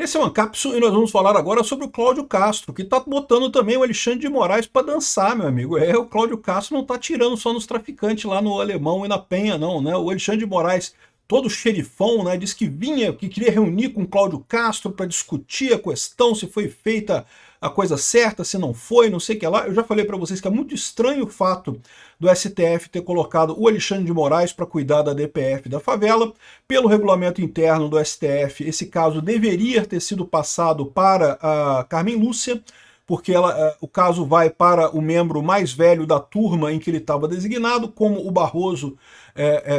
Esse é o Ancapsu e nós vamos falar agora sobre o Cláudio Castro, que está botando também o Alexandre de Moraes para dançar, meu amigo. O Cláudio Castro não está tirando só nos traficantes lá no Alemão e na Penha, não, né? O Alexandre de Moraes, todo xerifão, né? Disse que vinha, que queria reunir com o Cláudio Castro para discutir a questão, se foi feita a coisa certa, se não foi, não sei o que lá. Eu já falei para vocês que é muito estranho o fato do STF ter colocado o Alexandre de Moraes para cuidar da DPF da favela. Pelo regulamento interno do STF, esse caso deveria ter sido passado para a Carmen Lúcia, porque o caso vai para o membro mais velho da turma em que ele estava designado, como o Barroso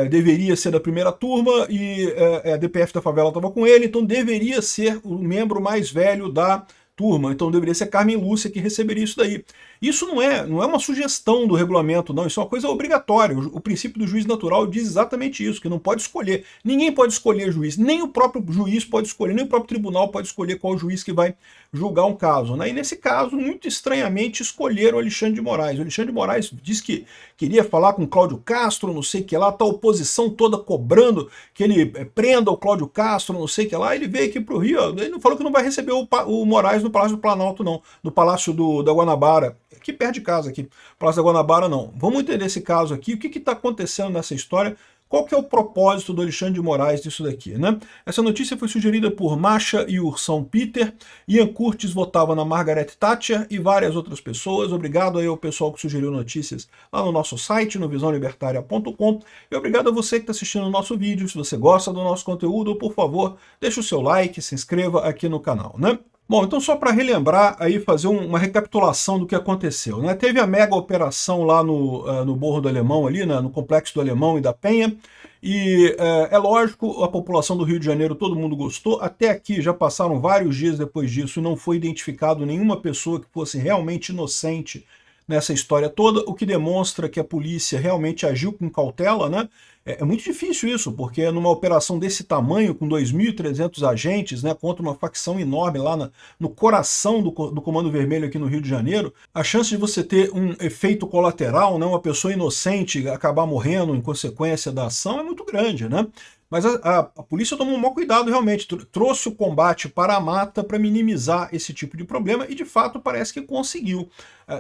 deveria ser da primeira turma e a DPF da favela estava com ele, então deveria ser o membro mais velho da turma, então deveria ser Carmen Lúcia que receberia isso daí. Isso não é uma sugestão do regulamento, não, isso é uma coisa obrigatória. O princípio do juiz natural diz exatamente isso, que não pode escolher. Ninguém pode escolher juiz, nem o próprio juiz pode escolher, nem o próprio tribunal pode escolher qual juiz que vai julgar um caso, né? E nesse caso, muito estranhamente, escolheram o Alexandre de Moraes. O Alexandre de Moraes disse que queria falar com o Cláudio Castro, não sei o que lá, tá a oposição toda cobrando que ele prenda o Cláudio Castro, não sei o que lá. Ele veio aqui para o Rio, ele não falou que não vai receber o Moraes no Palácio do Planalto, não, no Palácio da Guanabara, aqui perto de casa, aqui, Palácio da Guanabara, não. Vamos entender esse caso aqui, o que está acontecendo nessa história, qual que é o propósito do Alexandre de Moraes disso daqui, né? Essa notícia foi sugerida por Masha e Ursão Peter, Ian Curtis votava na Margaret Thatcher e várias outras pessoas. Obrigado aí ao pessoal que sugeriu notícias lá no nosso site, no visãolibertaria.com, e obrigado a você que está assistindo o nosso vídeo. Se você gosta do nosso conteúdo, por favor, deixe o seu like, se inscreva aqui no canal, né? Bom, então só para relembrar, aí fazer uma recapitulação do que aconteceu, né? Teve a mega operação lá no Morro do Alemão, ali, né? No Complexo do Alemão e da Penha, e é lógico, a população do Rio de Janeiro, todo mundo gostou. Até aqui já passaram vários dias depois disso e não foi identificado nenhuma pessoa que fosse realmente inocente nessa história toda, o que demonstra que a polícia realmente agiu com cautela, né? É muito difícil isso, porque numa operação desse tamanho, com 2.300 agentes, né, contra uma facção enorme lá no coração do Comando Vermelho aqui no Rio de Janeiro, a chance de você ter um efeito colateral, né, uma pessoa inocente acabar morrendo em consequência da ação é muito grande, né? Mas a polícia tomou um maior cuidado realmente, trouxe o combate para a mata para minimizar esse tipo de problema e de fato parece que conseguiu.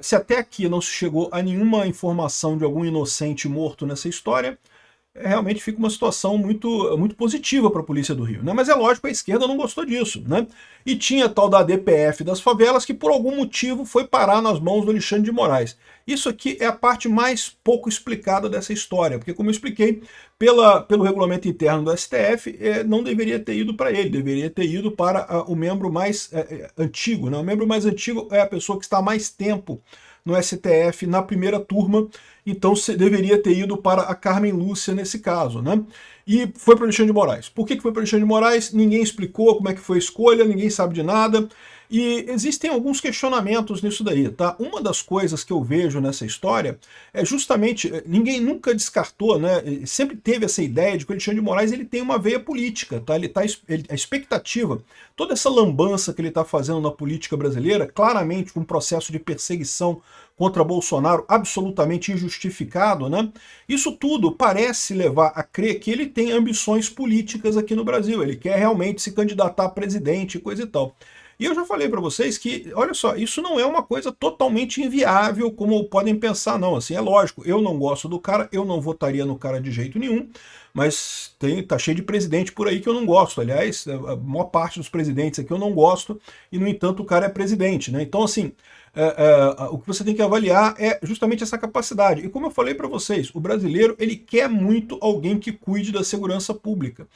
Se até aqui não se chegou a nenhuma informação de algum inocente morto nessa história, realmente fica uma situação muito positiva para a polícia do Rio, né? Mas é lógico, a esquerda não gostou disso, né? E tinha a tal da DPF das favelas que por algum motivo foi parar nas mãos do Alexandre de Moraes. Isso aqui é a parte mais pouco explicada dessa história, porque como eu expliquei, pelo regulamento interno do STF, não deveria ter ido para ele, deveria ter ido para o membro mais antigo, né? O membro mais antigo é a pessoa que está há mais tempo no STF na primeira turma, então deveria ter ido para a Carmen Lúcia nesse caso, né? E foi para o Alexandre de Moraes. Por que foi para o Alexandre de Moraes? Ninguém explicou como é que foi a escolha, ninguém sabe de nada, e existem alguns questionamentos nisso daí, tá? Uma das coisas que eu vejo nessa história é justamente, ninguém nunca descartou, né? Sempre teve essa ideia de que o Alexandre de Moraes ele tem uma veia política, tá? A expectativa, toda essa lambança que ele está fazendo na política brasileira, claramente um processo de perseguição contra Bolsonaro absolutamente injustificado, né? Isso tudo parece levar a crer que ele tem ambições políticas aqui no Brasil, ele quer realmente se candidatar a presidente e coisa e tal. E eu já falei para vocês que, olha só, isso não é uma coisa totalmente inviável, como podem pensar, não. Assim, é lógico, eu não gosto do cara, eu não votaria no cara de jeito nenhum, mas tá cheio de presidente por aí que eu não gosto. Aliás, a maior parte dos presidentes aqui eu não gosto, e no entanto o cara é presidente, né? Então, assim, o que você tem que avaliar é justamente essa capacidade. E como eu falei para vocês, o brasileiro ele quer muito alguém que cuide da segurança pública.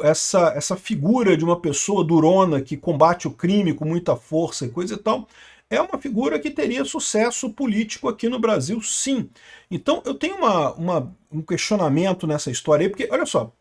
Essa figura de uma pessoa durona que combate o crime com muita força e coisa e tal, é uma figura que teria sucesso político aqui no Brasil, sim. Então eu tenho um questionamento nessa história aí, porque, olha só,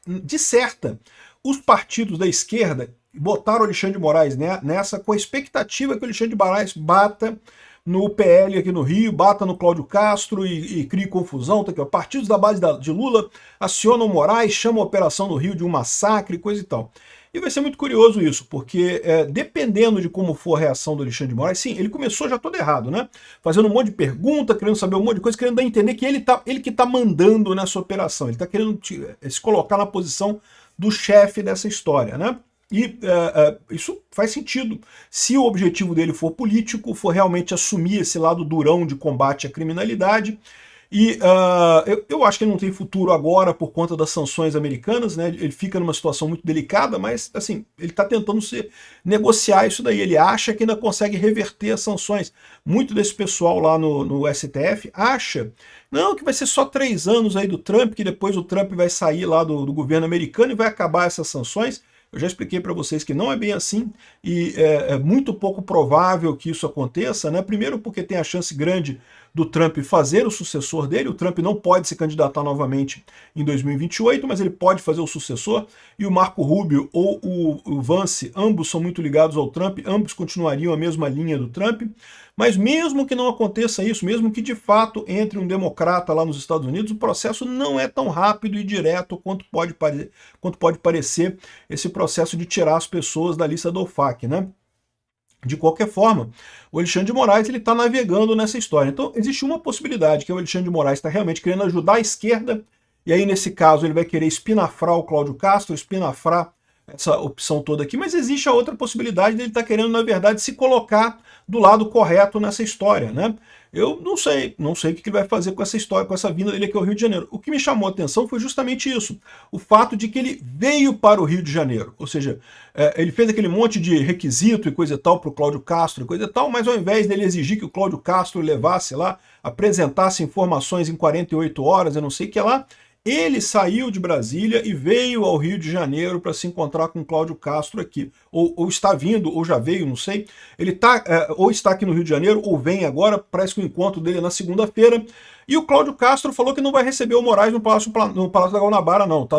de certa, os partidos da esquerda botaram o Alexandre de Moraes nessa com a expectativa que o Alexandre de Moraes bata no PL aqui no Rio, bata no Cláudio Castro e crie confusão. Tá aqui, ó. Partidos da base de Lula acionam Moraes, chamam a operação no Rio de um massacre, coisa e tal. E vai ser muito curioso isso, porque dependendo de como for a reação do Alexandre de Moraes, sim, ele começou já todo errado, né? Fazendo um monte de pergunta, querendo saber um monte de coisa, querendo dar a entender que ele que tá mandando nessa operação, ele tá querendo se colocar na posição do chefe dessa história, né? E isso faz sentido. Se o objetivo dele for político, for realmente assumir esse lado durão de combate à criminalidade, e eu acho que ele não tem futuro agora por conta das sanções americanas, né? Ele fica numa situação muito delicada, mas assim, ele está tentando negociar isso daí. Ele acha que ainda consegue reverter as sanções. Muito desse pessoal lá no STF acha não, que vai ser só 3 anos aí do Trump, que depois o Trump vai sair lá do governo americano e vai acabar essas sanções. Eu já expliquei para vocês que não é bem assim, e é muito pouco provável que isso aconteça, né? Primeiro porque tem a chance grande do Trump fazer o sucessor dele. O Trump não pode se candidatar novamente em 2028, mas ele pode fazer o sucessor, e o Marco Rubio ou o Vance, ambos são muito ligados ao Trump, ambos continuariam a mesma linha do Trump. Mas mesmo que não aconteça isso, mesmo que de fato entre um democrata lá nos Estados Unidos, o processo não é tão rápido e direto quanto pode parecer esse processo de tirar as pessoas da lista do OFAC, né? De qualquer forma, o Alexandre de Moraes está navegando nessa história. Então existe uma possibilidade, que o Alexandre de Moraes está realmente querendo ajudar a esquerda, e aí nesse caso ele vai querer espinafrar o Cláudio Castro, espinafrar essa opção toda aqui, mas existe a outra possibilidade dele estar querendo, na verdade, se colocar do lado correto nessa história, né? Eu não sei o que ele vai fazer com essa história, com essa vinda dele aqui ao Rio de Janeiro. O que me chamou a atenção foi justamente isso, o fato de que ele veio para o Rio de Janeiro, ou seja, ele fez aquele monte de requisito e coisa e tal para o Cláudio Castro e coisa e tal, mas ao invés dele exigir que o Cláudio Castro levasse lá, apresentasse informações em 48 horas, eu não sei o que lá, ele saiu de Brasília e veio ao Rio de Janeiro para se encontrar com Cláudio Castro aqui. Ou está vindo, ou já veio, não sei. Ele ou está aqui no Rio de Janeiro, ou vem agora, parece que o encontro dele é na segunda-feira. E o Cláudio Castro falou que não vai receber o Moraes no Palácio da Guanabara, não, tá?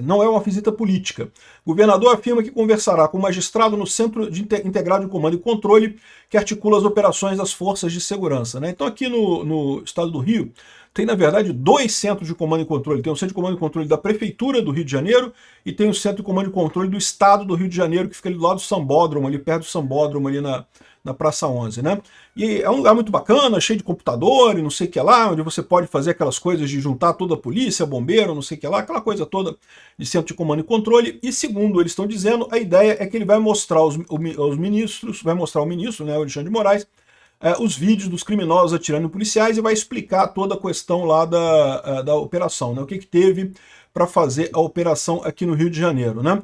Não é uma visita política. O governador afirma que conversará com o magistrado no Centro Integrado de Comando e Controle, que articula as operações das forças de segurança, né? Então aqui no estado do Rio, tem, na verdade, 2 centros de comando e controle. Tem o Centro de Comando e Controle da Prefeitura do Rio de Janeiro e tem o Centro de Comando e Controle do Estado do Rio de Janeiro, que fica ali do lado do Sambódromo, ali perto do Sambódromo, ali na Praça 11, né? E é um lugar muito bacana, cheio de computador e não sei o que lá, onde você pode fazer aquelas coisas de juntar toda a polícia, bombeiro, não sei o que lá, aquela coisa toda de Centro de Comando e Controle. E segundo eles estão dizendo, a ideia é que ele vai mostrar aos ministros, vai mostrar ao ministro, né, o Alexandre de Moraes, os vídeos dos criminosos atirando em policiais e vai explicar toda a questão lá da operação, né? O que teve para fazer a operação aqui no Rio de Janeiro, né?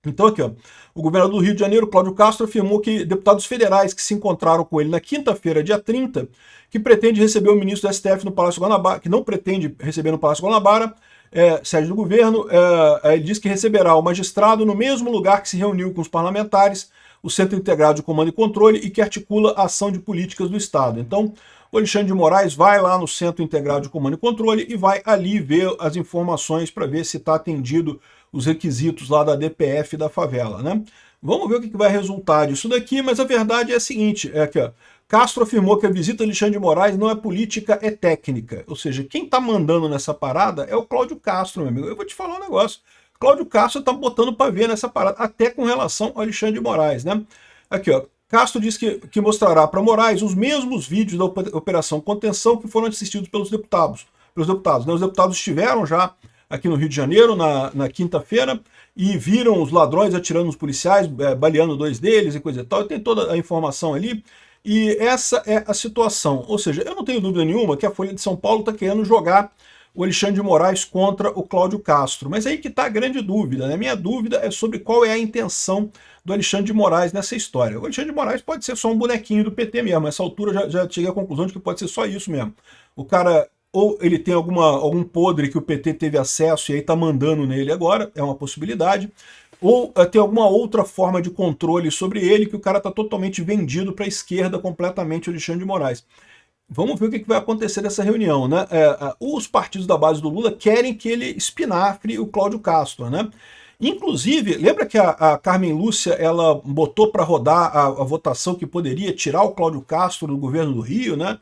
Então aqui, ó, o governador do Rio de Janeiro, Cláudio Castro, afirmou que deputados federais que se encontraram com ele na quinta-feira, dia 30, que pretende receber o ministro do STF no Palácio Guanabara, que não pretende receber no Palácio Guanabara, sede do governo, ele diz que receberá o magistrado no mesmo lugar que se reuniu com os parlamentares, o Centro Integrado de Comando e Controle, e que articula a ação de políticas do Estado. Então, o Alexandre de Moraes vai lá no Centro Integrado de Comando e Controle e vai ali ver as informações para ver se está atendido os requisitos lá da DPF da favela, né? Vamos ver o que vai resultar disso daqui, mas a verdade é a seguinte, que ó, Castro afirmou que a visita de Alexandre de Moraes não é política, é técnica. Ou seja, quem está mandando nessa parada é o Cláudio Castro, meu amigo. Eu vou te falar um negócio. Cláudio Castro está botando para ver nessa parada, até com relação ao Alexandre de Moraes, né? Aqui, ó, Castro diz que mostrará para Moraes os mesmos vídeos da Operação Contenção que foram assistidos pelos deputados. Né? Os deputados estiveram já aqui no Rio de Janeiro na quinta-feira e viram os ladrões atirando nos policiais, baleando 2 deles e coisa e tal. Tem toda a informação ali. E essa é a situação. Ou seja, eu não tenho dúvida nenhuma que a Folha de São Paulo está querendo jogar o Alexandre de Moraes contra o Cláudio Castro. Mas aí que está a grande dúvida, né? Minha dúvida é sobre qual é a intenção do Alexandre de Moraes nessa história. O Alexandre de Moraes pode ser só um bonequinho do PT mesmo. Nessa altura já cheguei à conclusão de que pode ser só isso mesmo. O cara, ou ele tem algum podre que o PT teve acesso e aí está mandando nele agora, é uma possibilidade, ou tem alguma outra forma de controle sobre ele que o cara está totalmente vendido para a esquerda completamente, o Alexandre de Moraes. Vamos ver o que vai acontecer nessa reunião, né? Os partidos da base do Lula querem que ele espinafre o Cláudio Castro, né? Inclusive, lembra que a Carmen Lúcia ela botou para rodar a votação que poderia tirar o Cláudio Castro do governo do Rio, né?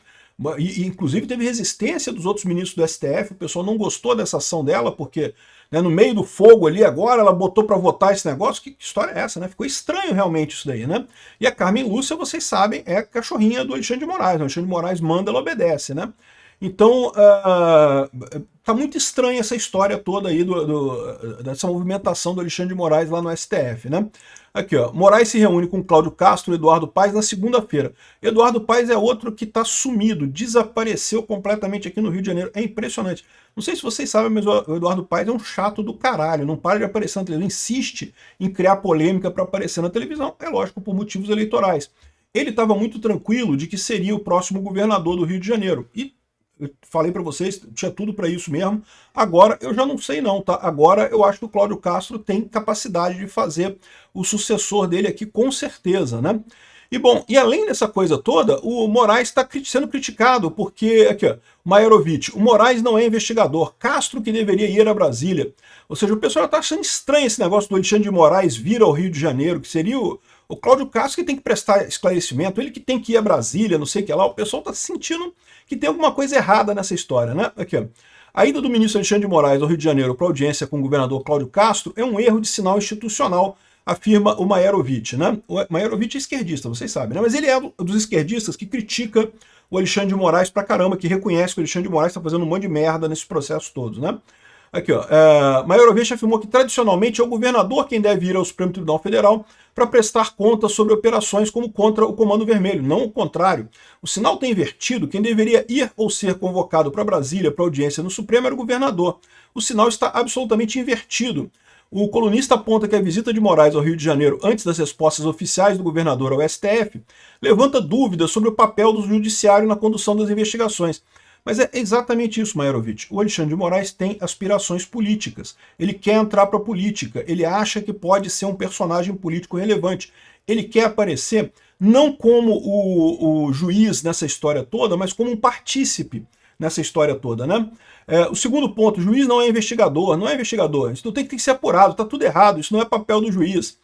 E inclusive teve resistência dos outros ministros do STF, o pessoal não gostou dessa ação dela, porque né, no meio do fogo ali agora ela botou para votar esse negócio. Que história é essa, né? Ficou estranho realmente isso daí, né? E a Carmen Lúcia, vocês sabem, é a cachorrinha do Alexandre de Moraes. O Alexandre de Moraes manda, ela obedece, né? Então, tá muito estranha essa história toda aí dessa movimentação do Alexandre de Moraes lá no STF, né? Aqui, ó, Moraes se reúne com Cláudio Castro e Eduardo Paes na segunda-feira. Eduardo Paes é outro que está sumido, desapareceu completamente aqui no Rio de Janeiro. É impressionante. Não sei se vocês sabem, mas o Eduardo Paes é um chato do caralho, não para de aparecer na televisão, insiste em criar polêmica para aparecer na televisão, é lógico, por motivos eleitorais. Ele estava muito tranquilo de que seria o próximo governador do Rio de Janeiro. E eu falei para vocês, tinha tudo para isso mesmo. Agora eu já não sei não, tá? Agora eu acho que o Cláudio Castro tem capacidade de fazer o sucessor dele aqui com certeza, né? E bom, e além dessa coisa toda, o Moraes está sendo criticado porque, aqui ó, Maiorovic, o Moraes não é investigador, Castro que deveria ir a Brasília. Ou seja, o pessoal está achando estranho esse negócio do Alexandre de Moraes vir ao Rio de Janeiro, que seria o Cláudio Castro que tem que prestar esclarecimento, ele que tem que ir a Brasília, não sei o que lá. O pessoal está sentindo que tem alguma coisa errada nessa história, né? Aqui, ó. A ida do ministro Alexandre de Moraes ao Rio de Janeiro para audiência com o governador Cláudio Castro é um erro de sinal institucional, afirma o Maiorovic, né? O Maiorovic é esquerdista, vocês sabem, né? Mas ele é dos esquerdistas que critica o Alexandre de Moraes pra caramba, que reconhece que o Alexandre de Moraes está fazendo um monte de merda nesses processos todos, né? Aqui, ó. Maiorovic afirmou que tradicionalmente é o governador quem deve ir ao Supremo Tribunal Federal para prestar contas sobre operações como contra o Comando Vermelho, não o contrário. O sinal está invertido, quem deveria ir ou ser convocado para Brasília para audiência no Supremo era o governador. O sinal está absolutamente invertido. O colunista aponta que a visita de Moraes ao Rio de Janeiro antes das respostas oficiais do governador ao STF levanta dúvidas sobre o papel do judiciário na condução das investigações. Mas é exatamente isso, Maiorovic. O Alexandre de Moraes tem aspirações políticas. Ele quer entrar para a política. Ele acha que pode ser um personagem político relevante. Ele quer aparecer não como o juiz nessa história toda, mas como um partícipe nessa história toda, né? O segundo ponto, o juiz não é investigador, não é investigador. Isso tem que ser apurado, tá tudo errado, isso não é papel do juiz.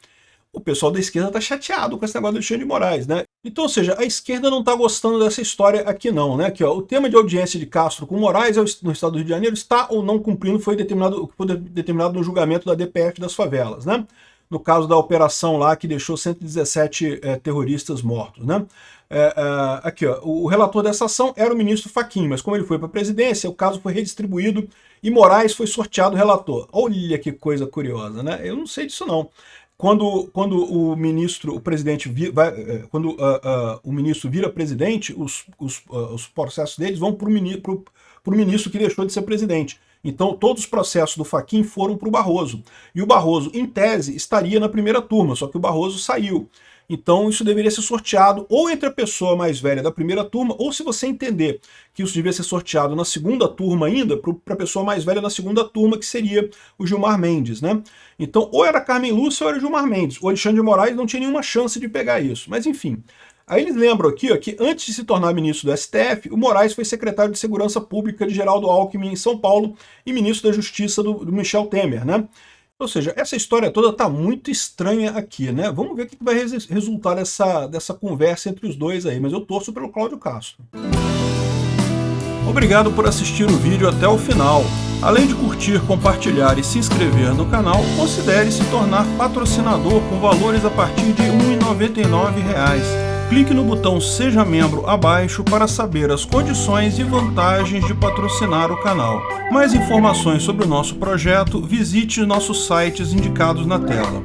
O pessoal da esquerda tá chateado com esse negócio do Alexandre de Moraes, né? Então, ou seja, a esquerda não tá gostando dessa história aqui não, né? Aqui, ó, o tema de audiência de Castro com Moraes no estado do Rio de Janeiro está ou não cumprindo, foi determinado no julgamento da DPF das favelas, né? No caso da operação lá que deixou 117 terroristas mortos, né? Aqui, ó, o relator dessa ação era o ministro Fachin, mas como ele foi para a presidência, o caso foi redistribuído e Moraes foi sorteado relator. Olha que coisa curiosa, né? Eu não sei disso não. Quando o ministro, o presidente, quando o ministro vira presidente, os processos deles vão para o ministro que deixou de ser presidente. Então, todos os processos do Fachin foram para o Barroso. E o Barroso, em tese, estaria na primeira turma, só que o Barroso saiu. Então, isso deveria ser sorteado ou entre a pessoa mais velha da primeira turma, ou se você entender que isso devia ser sorteado na segunda turma ainda, para a pessoa mais velha na segunda turma, que seria o Gilmar Mendes, né? Então, ou era Carmen Lúcia ou era Gilmar Mendes. O Alexandre de Moraes não tinha nenhuma chance de pegar isso. Mas, enfim. Aí eles lembram aqui ó, que antes de se tornar ministro do STF, o Moraes foi secretário de Segurança Pública de Geraldo Alckmin em São Paulo e ministro da Justiça do Michel Temer, né? Ou seja, essa história toda está muito estranha aqui, né? Vamos ver o que vai resultar dessa conversa entre os dois aí, mas eu torço pelo Cláudio Castro. Obrigado por assistir o vídeo até o final. Além de curtir, compartilhar e se inscrever no canal, considere se tornar patrocinador com valores a partir de R$ 1,99. Clique no botão Seja Membro abaixo para saber as condições e vantagens de patrocinar o canal. Mais informações sobre o nosso projeto, visite nossos sites indicados na tela.